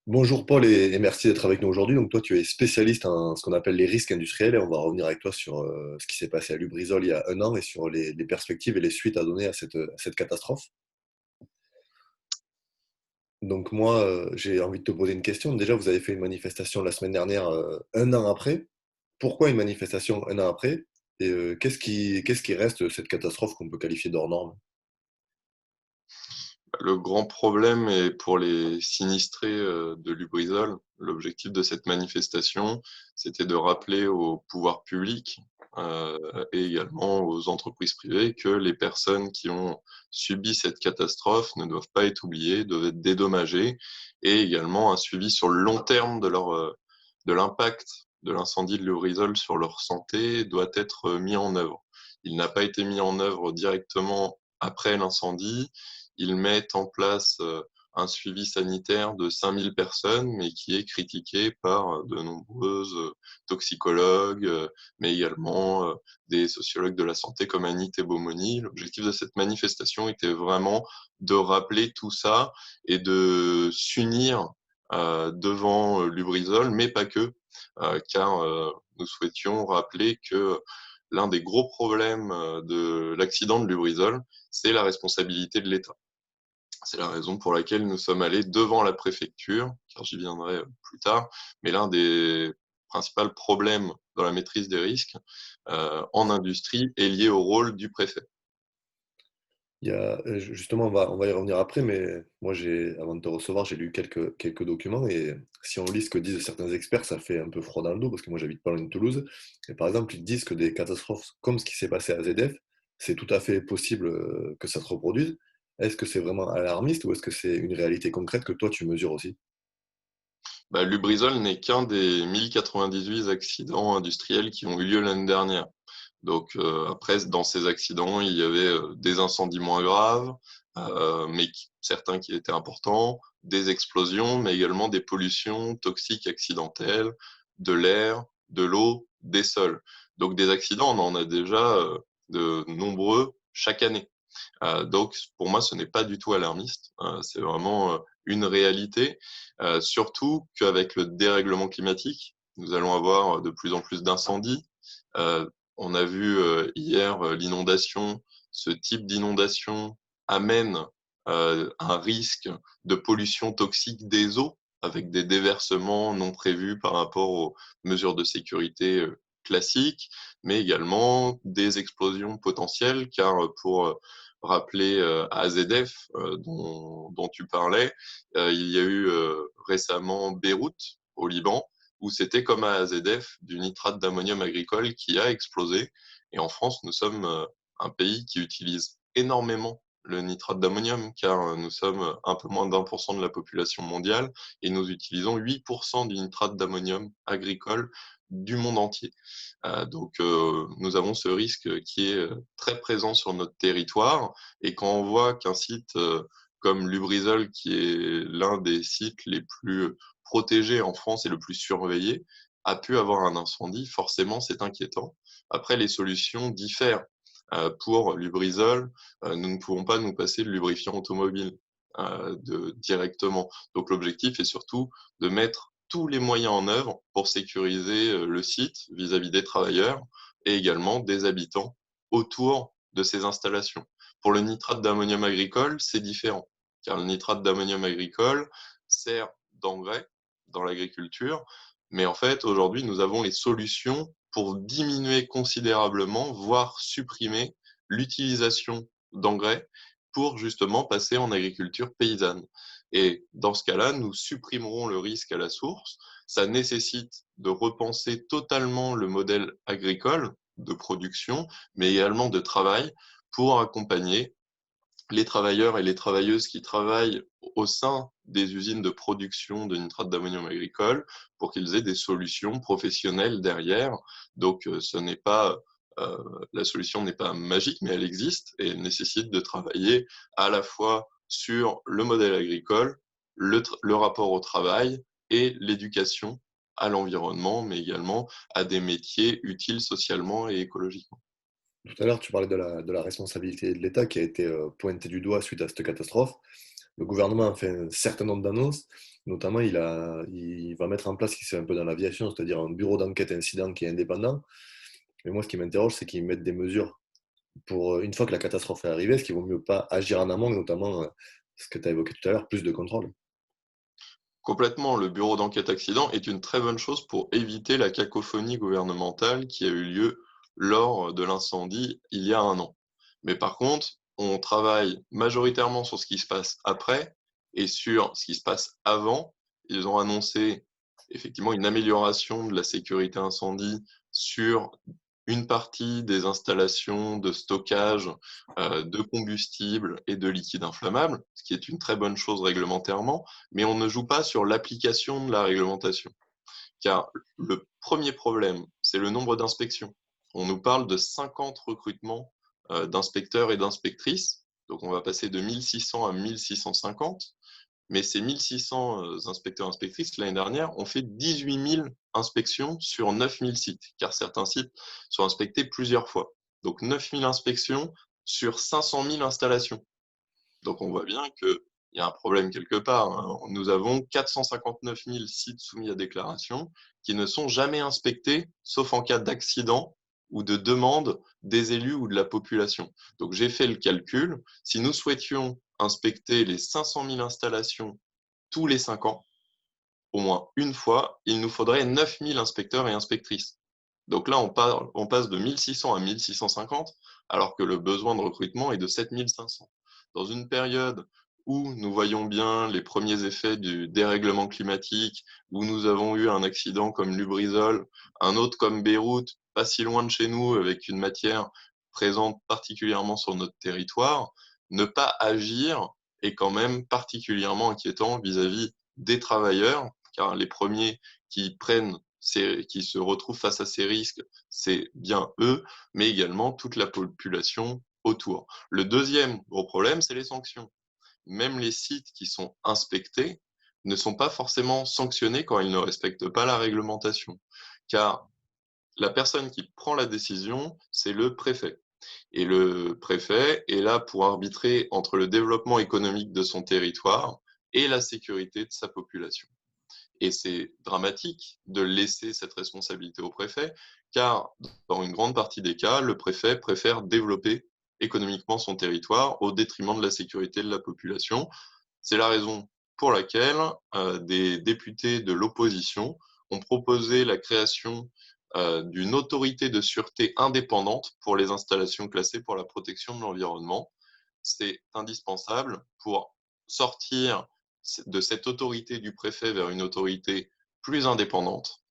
Bonjour Paul et merci d'être avec nous aujourd'hui. Donc toi tu es spécialiste en ce qu'on appelle les risques industriels et on va revenir avec toi sur ce qui s'est passé à Lubrizol il y a un an et sur les perspectives et les suites à donner à cette catastrophe. Donc moi j'ai envie de te poser une question. Déjà vous avez fait une manifestation la semaine dernière un an après. Pourquoi une manifestation un an après? Et qu'est-ce qui reste de cette catastrophe qu'on peut qualifier d'hors norme? Le grand problème est pour les sinistrés, de Lubrizol. L'objectif de cette manifestation, c'était de rappeler aux pouvoirs publics, heu et également aux entreprises privées que les personnes qui ont subi cette catastrophe ne doivent pas être oubliées, doivent être dédommagées et également un suivi sur le long terme de l'impact de l'incendie de Lubrizol sur leur santé doit être, mis en œuvre. Il n'a pas été mis en œuvre directement après l'incendie. Ils mettent en place, un suivi sanitaire de 5 000 personnes, mais qui est critiqué par, de nombreuses, toxicologues, mais également, des sociologues de la santé comme Annie Teboumony. L'objectif de cette manifestation était vraiment de rappeler tout ça et de s'unir, devant, Lubrizol, mais pas que, car, nous souhaitions rappeler que l'un des gros problèmes, de l'accident de Lubrizol, c'est la responsabilité de l'État. C'est la raison pour laquelle nous sommes allés devant la préfecture, car j'y viendrai plus tard. Mais l'un des principaux problèmes dans la maîtrise des risques en industrie est lié au rôle du préfet. Justement, on va y revenir après, mais moi, avant de te recevoir, j'ai lu quelques documents et si on lit ce que disent certains experts, ça fait un peu froid dans le dos parce que moi, j'habite pas loin de Toulouse. Et par exemple, ils disent que des catastrophes comme ce qui s'est passé à ZF, c'est tout à fait possible que ça se reproduise. Est-ce que c'est vraiment alarmiste ou est-ce que c'est une réalité concrète que toi, tu mesures aussi? Bah, Lubrizol n'est qu'un des 1098 accidents industriels qui ont eu lieu l'année dernière. Donc après, dans ces accidents, il y avait des incendies moins graves, mais certains qui étaient importants, des explosions, mais également des pollutions toxiques accidentelles, de l'air, de l'eau, des sols. Donc des accidents, on en a déjà de nombreux chaque année. Donc pour moi, ce n'est pas du tout alarmiste, c'est vraiment une réalité, surtout qu'avec le dérèglement climatique, nous allons avoir de plus en plus d'incendies. On a vu hier l'inondation. Ce type d'inondation amène un risque de pollution toxique des eaux, avec des déversements non prévus par rapport aux mesures de sécurité classiques, mais également des explosions potentielles, car pour rappeler AZF dont tu parlais, il y a eu récemment Beyrouth au Liban, où c'était comme à AZF du nitrate d'ammonium agricole qui a explosé. Et en France, nous sommes un pays qui utilise énormément le nitrate d'ammonium, car nous sommes un peu moins d'1% de la population mondiale et nous utilisons 8% du nitrate d'ammonium agricole du monde entier. Donc nous avons ce risque qui est très présent sur notre territoire et quand on voit qu'un site comme Lubrizol, qui est l'un des sites les plus protégés en France et le plus surveillé, a pu avoir un incendie, forcément c'est inquiétant. Après, les solutions diffèrent. Pour Lubrizol, nous ne pouvons pas nous passer de lubrifiant automobile directement. Donc l'objectif est surtout de mettre tous les moyens en œuvre pour sécuriser le site vis-à-vis des travailleurs et également des habitants autour de ces installations. Pour le nitrate d'ammonium agricole, c'est différent, car le nitrate d'ammonium agricole sert d'engrais dans l'agriculture, mais en fait, aujourd'hui, nous avons les solutions pour diminuer considérablement, voire supprimer l'utilisation d'engrais pour justement passer en agriculture paysanne. Et dans ce cas-là, nous supprimerons le risque à la source. Ça nécessite de repenser totalement le modèle agricole de production, mais également de travail pour accompagner les travailleurs et les travailleuses qui travaillent au sein des usines de production de nitrate d'ammonium agricole pour qu'ils aient des solutions professionnelles derrière. Donc, ce n'est pas la solution n'est pas magique, mais elle existe et elle nécessite de travailler à la fois sur le modèle agricole, le rapport au travail et l'éducation à l'environnement, mais également à des métiers utiles socialement et écologiquement. Tout à l'heure, tu parlais de la responsabilité de l'État qui a été pointée du doigt suite à cette catastrophe. le gouvernement a fait un certain nombre d'annonces, notamment il va mettre en place ce qui se fait un peu dans l'aviation, c'est-à-dire un bureau d'enquête incident qui est indépendant. Mais moi, ce qui m'interroge, c'est qu'ils mettent des mesures pour, une fois que la catastrophe est arrivée, est-ce qu'il vaut mieux pas agir en amont, notamment ce que tu as évoqué tout à l'heure, plus de contrôle? Complètement, le bureau d'enquête accident est une très bonne chose pour éviter la cacophonie gouvernementale qui a eu lieu lors de l'incendie il y a un an. Mais par contre, on travaille majoritairement sur ce qui se passe après et sur ce qui se passe avant. Ils ont annoncé effectivement une amélioration de la sécurité incendie sur une partie des installations de stockage de combustible et de liquide inflammable, ce qui est une très bonne chose réglementairement, mais on ne joue pas sur l'application de la réglementation. Car le premier problème, c'est le nombre d'inspections. On nous parle de 50 recrutements d'inspecteurs et d'inspectrices, donc on va passer de 1600 à 1650, mais ces 1600 inspecteurs-inspectrices, l'année dernière, ont fait 18 000 inspections sur 9 000 sites, car certains sites sont inspectés plusieurs fois. Donc 9 000 inspections sur 500 000 installations. Donc on voit bien qu'il y a un problème quelque part, hein. Nous avons 459 000 sites soumis à déclaration qui ne sont jamais inspectés, sauf en cas d'accident ou de demande des élus ou de la population. Donc j'ai fait le calcul. Si nous souhaitions inspecter les 500 000 installations tous les 5 ans, au moins une fois, il nous faudrait 9 000 inspecteurs et inspectrices. Donc là, on passe de 1600 à 1650, alors que le besoin de recrutement est de 7 500. Dans une période où nous voyons bien les premiers effets du dérèglement climatique, où nous avons eu un accident comme Lubrizol, un autre comme Beyrouth, pas si loin de chez nous, avec une matière présente particulièrement sur notre territoire, ne pas agir est quand même particulièrement inquiétant vis-à-vis des travailleurs, car les premiers qui se retrouvent face à ces risques, c'est bien eux, mais également toute la population autour. Le deuxième gros problème, c'est les sanctions. Même les sites qui sont inspectés ne sont pas forcément sanctionnés quand ils ne respectent pas la réglementation, car la personne qui prend la décision, c'est le préfet. Et le préfet est là pour arbitrer entre le développement économique de son territoire et la sécurité de sa population. Et c'est dramatique de laisser cette responsabilité au préfet, car dans une grande partie des cas, le préfet préfère développer économiquement son territoire au détriment de la sécurité de la population. C'est la raison pour laquelle des députés de l'opposition ont proposé la création d'une autorité de sûreté indépendante pour les installations classées pour la protection de l'environnement. C'est indispensable pour sortir de cette autorité du préfet vers une autorité plus indépendante,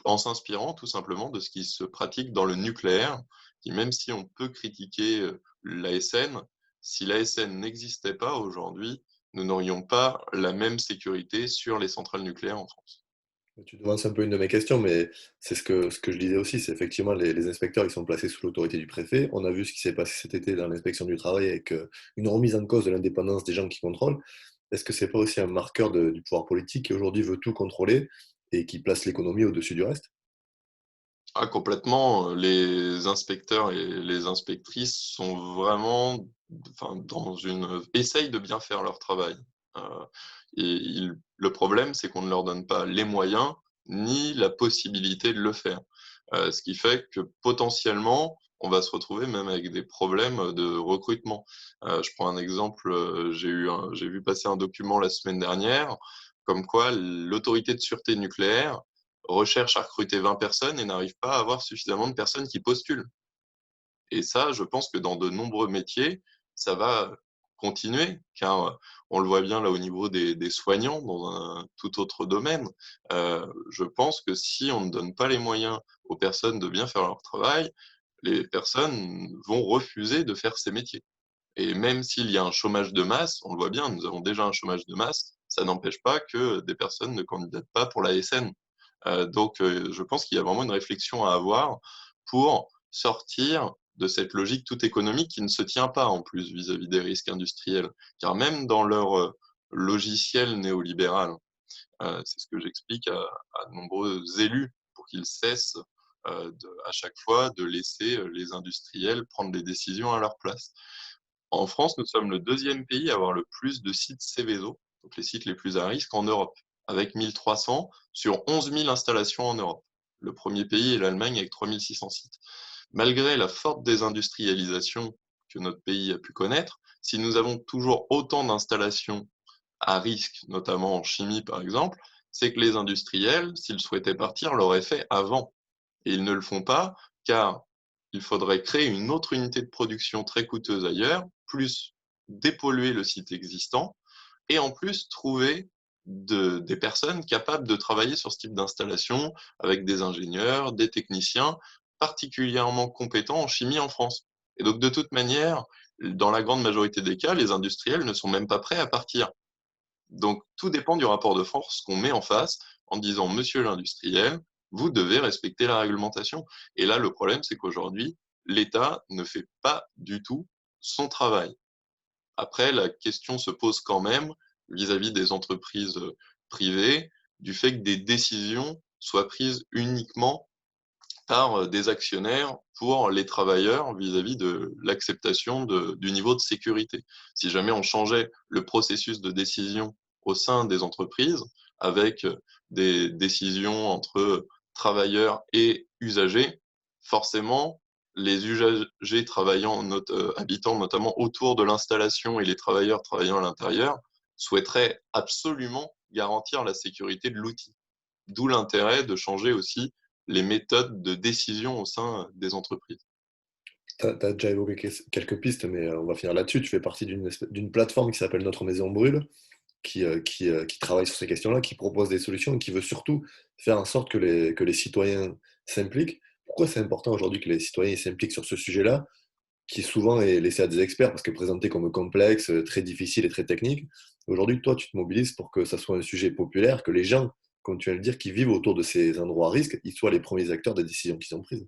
en s'inspirant tout simplement de ce qui se pratique dans le nucléaire, qui même si on peut critiquer l'ASN, si l'ASN n'existait pas aujourd'hui, nous n'aurions pas la même sécurité sur les centrales nucléaires en France. Tu devances un peu une de mes questions, mais c'est ce que je disais aussi, c'est effectivement les inspecteurs, ils sont placés sous l'autorité du préfet. On a vu ce qui s'est passé cet été dans l'inspection du travail avec une remise en cause de l'indépendance des gens qui contrôlent. Est-ce que c'est pas aussi un marqueur du pouvoir politique qui aujourd'hui veut tout contrôler et qui place l'économie au-dessus du reste? Ah, complètement, les inspecteurs et les inspectrices sont vraiment, enfin, essayent de bien faire leur travail. Heu le problème, c'est qu'on ne leur donne pas les moyens, ni la possibilité de le faire. Ce qui fait que potentiellement, on va se retrouver même avec des problèmes de recrutement. Je prends un exemple, j'ai vu passer un document la semaine dernière, comme quoi l'autorité de sûreté nucléaire recherche à recruter 20 personnes et n'arrive pas à avoir suffisamment de personnes qui postulent. Et ça, je pense que dans de nombreux métiers, ça va continuer, car on le voit bien là au niveau des soignants, dans un tout autre domaine. Je pense que si on ne donne pas les moyens aux personnes de bien faire leur travail, les personnes vont refuser de faire ces métiers. Et même s'il y a un chômage de masse, on le voit bien, nous avons déjà un chômage de masse, ça n'empêche pas que des personnes ne candidatent pas pour la SN. Je pense qu'il y a vraiment une réflexion à avoir pour sortir de cette logique toute économique qui ne se tient pas en plus vis-à-vis des risques industriels. Car même dans leur logiciel néolibéral, c'est ce que j'explique à de nombreux élus pour qu'ils cessent à chaque fois de laisser les industriels prendre des décisions à leur place. En France, nous sommes le deuxième pays à avoir le plus de sites Céveso, donc les sites les plus à risque en Europe, avec 1300 sur 11 000 installations en Europe. Le premier pays est l'Allemagne avec 3600 sites. Malgré la forte désindustrialisation que notre pays a pu connaître, si nous avons toujours autant d'installations à risque, notamment en chimie par exemple, c'est que les industriels, s'ils souhaitaient partir, l'auraient fait avant. Et ils ne le font pas car il faudrait créer une autre unité de production très coûteuse ailleurs, plus dépolluer le site existant, et en plus trouver des personnes capables de travailler sur ce type d'installation avec des ingénieurs, des techniciens particulièrement compétents en chimie en France. Et donc de toute manière, dans la grande majorité des cas, les industriels ne sont même pas prêts à partir. Donc, tout dépend du rapport de force qu'on met en face en disant, monsieur l'industriel, vous devez respecter la réglementation. Et là, le problème, c'est qu'aujourd'hui, l'État ne fait pas du tout son travail. Après, la question se pose quand même vis-à-vis des entreprises privées, du fait que des décisions soient prises uniquement par des actionnaires pour les travailleurs vis-à-vis de l'acceptation du niveau de sécurité. Si jamais on changeait le processus de décision au sein des entreprises avec des décisions entre travailleurs et usagers, forcément, les usagers habitant notamment autour de l'installation et les travailleurs travaillant à l'intérieur souhaiteraient absolument garantir la sécurité de l'outil. D'où l'intérêt de changer aussi les méthodes de décision au sein des entreprises. Tu as déjà évoqué quelques pistes, mais on va finir là-dessus. Tu fais partie d'une plateforme qui s'appelle Notre Maison Brûle, qui travaille sur ces questions-là, qui propose des solutions et qui veut surtout faire en sorte que les citoyens s'impliquent. Pourquoi c'est important aujourd'hui que les citoyens s'impliquent sur ce sujet-là, qui souvent est laissé à des experts parce que présenté comme complexe, très difficile et très technique? Aujourd'hui, toi, tu te mobilises pour que ça soit un sujet populaire, que les gens, comme tu viens de le dire, qui vivent autour de ces endroits à risque, ils soient les premiers acteurs des décisions qui sont prises.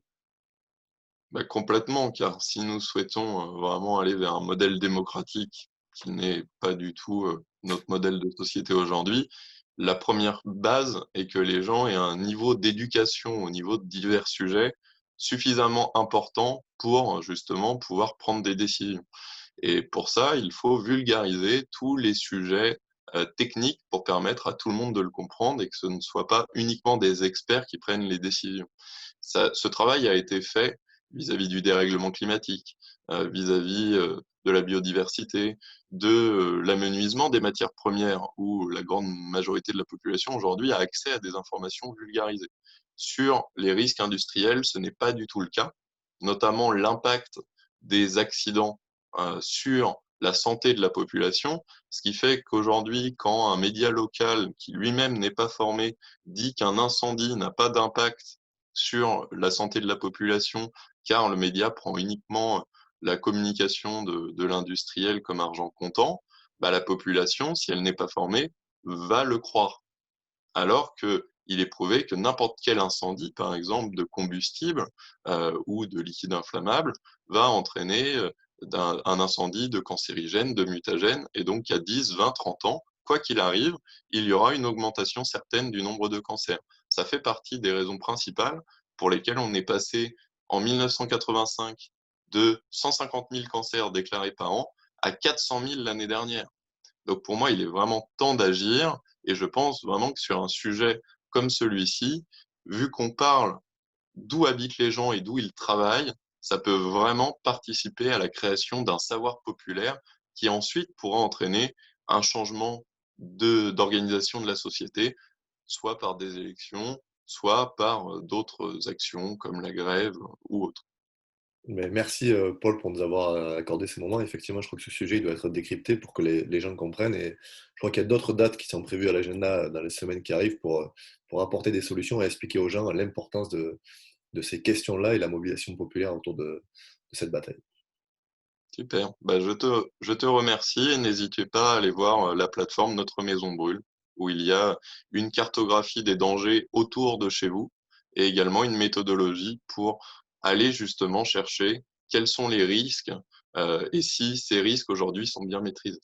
Bah, complètement, car si nous souhaitons vraiment aller vers un modèle démocratique qui n'est pas du tout notre modèle de société aujourd'hui, la première base est que les gens aient un niveau d'éducation au niveau de divers sujets suffisamment important pour justement pouvoir prendre des décisions. Et pour ça, il faut vulgariser tous les sujets techniques pour permettre à tout le monde de le comprendre et que ce ne soit pas uniquement des experts qui prennent les décisions. Ce travail a été fait vis-à-vis du dérèglement climatique, vis-à-vis de la biodiversité, de l'amenuisement des matières premières, où la grande majorité de la population aujourd'hui a accès à des informations vulgarisées. Sur les risques industriels, ce n'est pas du tout le cas, notamment l'impact des accidents sur la santé de la population, ce qui fait qu'aujourd'hui, quand un média local qui lui-même n'est pas formé dit qu'un incendie n'a pas d'impact sur la santé de la population, car le média prend uniquement la communication de l'industriel comme argent comptant, bah, la population, si elle n'est pas formée, va le croire. Alors qu'il est prouvé que n'importe quel incendie, par exemple de combustible ou de liquide inflammable, va entraîner un incendie de cancérigène, de mutagène, et donc à 10, 20, 30 ans, quoi qu'il arrive, il y aura une augmentation certaine du nombre de cancers. Ça fait partie des raisons principales pour lesquelles on est passé en 1985 de 150 000 cancers déclarés par an à 400 000 l'année dernière. Donc pour moi, il est vraiment temps d'agir et je pense vraiment que sur un sujet comme celui-ci, vu qu'on parle d'où habitent les gens et d'où ils travaillent, ça peut vraiment participer à la création d'un savoir populaire qui ensuite pourra entraîner un changement d'organisation de la société, soit par des élections, soit par d'autres actions comme la grève ou autre. Mais merci Paul pour nous avoir accordé ces moments. Effectivement, je crois que ce sujet il doit être décrypté pour que les gens comprennent. Et je crois qu'il y a d'autres dates qui sont prévues à l'agenda dans les semaines qui arrivent pour apporter des solutions et expliquer aux gens l'importance de ces questions-là et la mobilisation populaire autour de cette bataille. Super. Bah, je te remercie et n'hésitez pas à aller voir la plateforme Notre Maison Brûle, où il y a une cartographie des dangers autour de chez vous et également une méthodologie pour aller justement chercher quels sont les risques et si ces risques aujourd'hui sont bien maîtrisés.